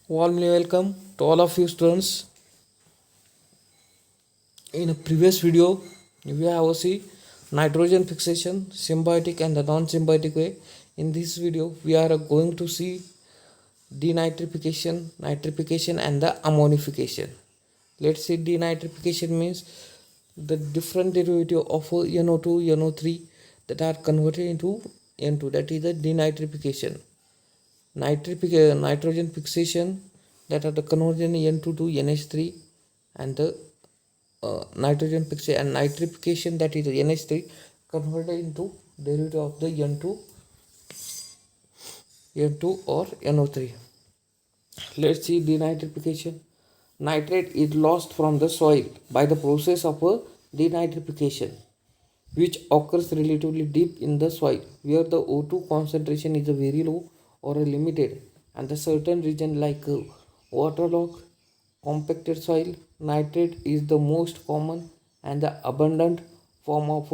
Warmly welcome to all of you students. In a previous video, we have seen nitrogen fixation, symbiotic and the non-symbiotic way. In this video, we are going to see denitrification, nitrification and the ammonification. Let's see, denitrification means the different derivative of NO2, NO3 that are converted into N2. That is the denitrification. Nitrogen fixation, that are the conversion N2 to NH3, and the nitrogen fixation and nitrification, that is the NH3 converted into derivative of the N2 or NO3. Let's see denitrification. Nitrate is lost from the soil by the process of a denitrification, which occurs relatively deep in the soil, where the O2 concentration is very low or limited, and the certain region like waterlogged, compacted soil, nitrate is the most common and the abundant form of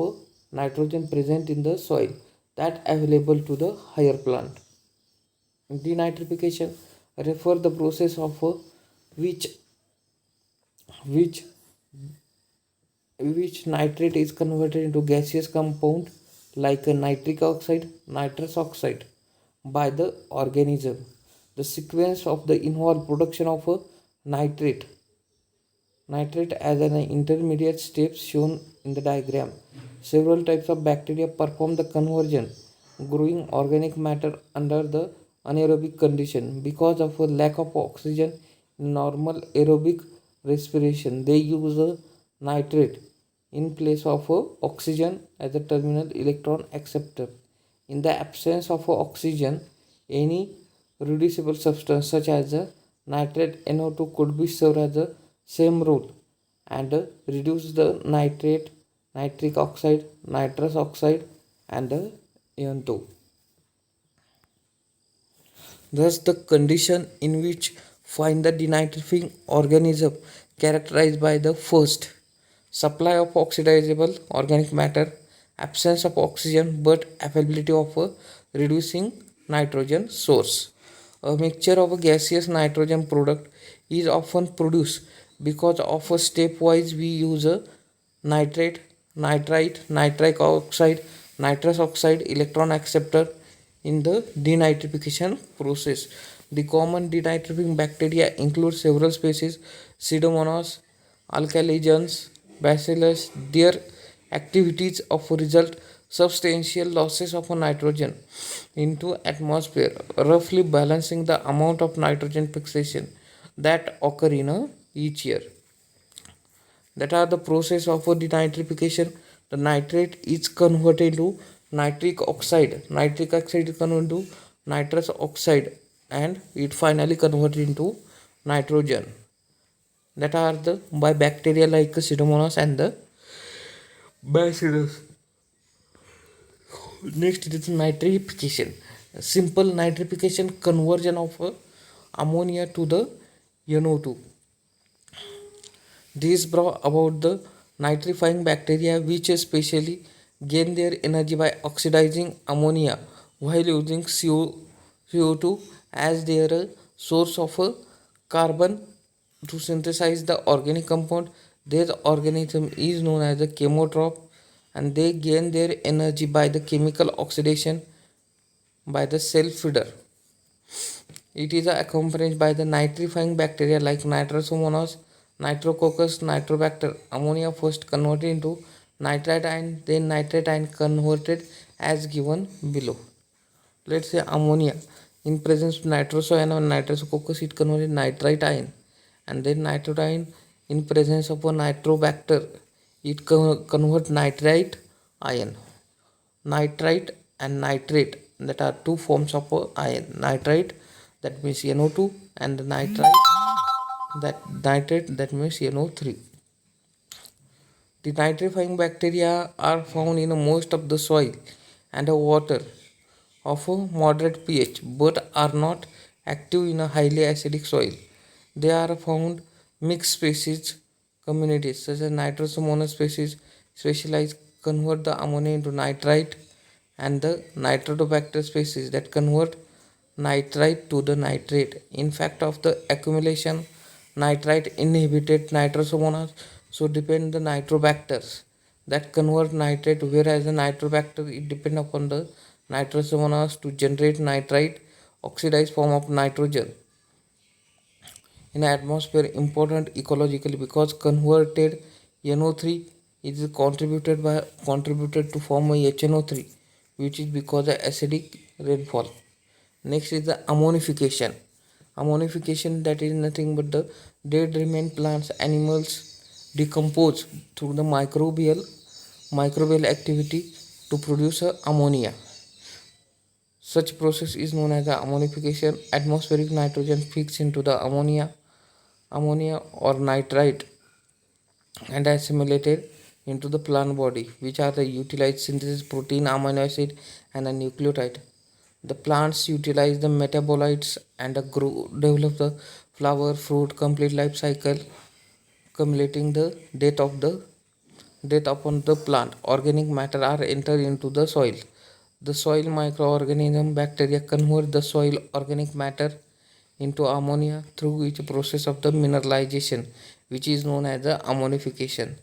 nitrogen present in the soil that available to the higher plant. Denitrification refer the process of which which which nitrate is converted into gaseous compound like a nitric oxide, nitrous oxide by the organism. The sequence of the involved production of a nitrate as an intermediate steps shown in the diagram. Several types of bacteria perform the conversion, growing organic matter under the anaerobic condition. Because of a lack of oxygen in normal aerobic respiration, they use a nitrate in place of oxygen as a terminal electron acceptor. In the absence of oxygen, any reducible substance such as nitrate NO2 could be served as the same role and reduce the nitrate, nitric oxide, nitrous oxide and N2. Thus, the condition in which find the denitrifying organism characterized by the first, supply of oxidizable organic matter, absence of oxygen but availability of a reducing nitrogen source. A mixture of a gaseous nitrogen product is often produced because of a stepwise we use a nitrate, nitrite, nitric oxide, nitrous oxide, electron acceptor in the denitrification process. The common denitrifying bacteria include several species: Pseudomonas, Alkaligens, Bacillus. Their activities of result substantial losses of nitrogen into atmosphere, roughly balancing the amount of nitrogen fixation that occur in each year. That are the process of denitrification. The nitrate is converted to nitric oxide. Nitric oxide is converted to nitrous oxide and it finally converted into nitrogen. That are the by bacteria like Pseudomonas and the Bacillus. Next it is nitrification. Simple nitrification, conversion of ammonia to the NO2. This brought about the nitrifying bacteria which especially gain their energy by oxidizing ammonia while using CO2 as their source of carbon to synthesize the organic compound. This organism is known as a chemotroph and they gain their energy by the chemical oxidation by the cell feeder. It is accompanied by the nitrifying bacteria like Nitrosomonas, Nitrococcus, Nitrobacter. Ammonia first converted into nitrite ion, then nitrate ion converted as given below. Let's say ammonia in presence of nitrosoion and nitrococcus it converted nitrite ion, and then nitrite ion in presence of a nitrobacter it convert nitrite ion. Nitrite and nitrate, that are two forms of ion. Nitrite, that means NO2, and nitrate, that means NO3. The nitrifying bacteria are found in most of the soil and water of a moderate pH but are not active in a highly acidic soil. They are found mixed species communities such as Nitrosomonas species specialize convert the ammonia into nitrite and the Nitrobacter species that convert nitrite to the nitrate. In fact of the accumulation, nitrite inhibited nitrosomonas, so depend the nitrobacters that convert nitrate, whereas the nitrobacter it depend upon the nitrosomonas to generate nitrite oxidized form of nitrogen in atmosphere. Important ecologically because converted NO3 is contributed to form a HNO3, which is because of acidic rainfall. Next is the ammonification. Ammonification, that is nothing but the dead remain plants animals decompose through the microbial activity to produce ammonia. Such process is known as the ammonification. Atmospheric nitrogen fixed into the ammonia or nitrite and assimilated into the plant body, which are the utilized synthesis protein, amino acid, and a nucleotide. The plants utilize the metabolites and develop the flower, fruit, complete life cycle, accumulating the death upon the plant. Organic matter are entered into the soil. The soil microorganism bacteria convert the soil organic matter into ammonia through which process of the mineralization, which is known as the ammonification.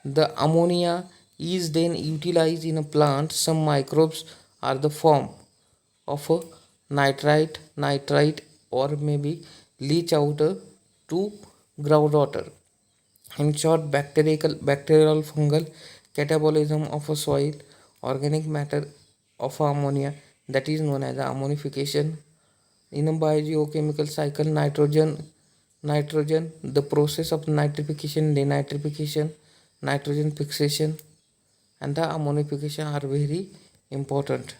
The ammonia is then utilized in a plant. Some microbes are the form of a nitrite, or maybe leach out to groundwater. In short, bacterial fungal catabolism of a soil organic matter of ammonia, that is known as ammonification. In a biogeochemical cycle, nitrogen, the process of nitrification, denitrification, nitrogen fixation, and the ammonification are very important.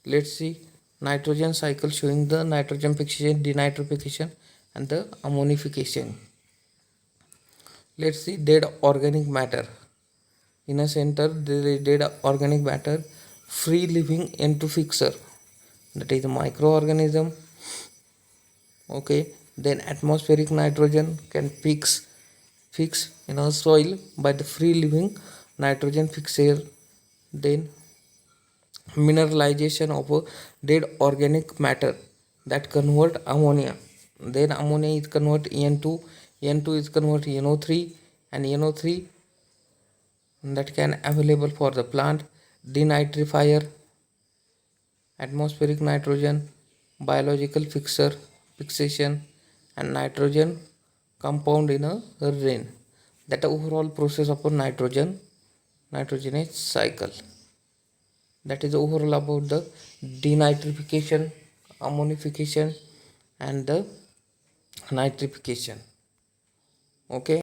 Let's see nitrogen cycle showing the nitrogen fixation, denitrification, and the ammonification. Let's see dead organic matter. In a center there is dead organic matter, free living into fixer, that is a microorganism. Okay, then atmospheric nitrogen can fix in a soil by the free living nitrogen fixer. Then mineralization of a dead organic matter that convert ammonia. Then ammonia is convert N2 is convert NO3, and NO3 that can available for the plant. Denitrifier, atmospheric nitrogen, biological fixation, and nitrogen compound in a rain. That overall process of a nitrogenous cycle. That is overall about the denitrification, ammonification, and the nitrification. Okay.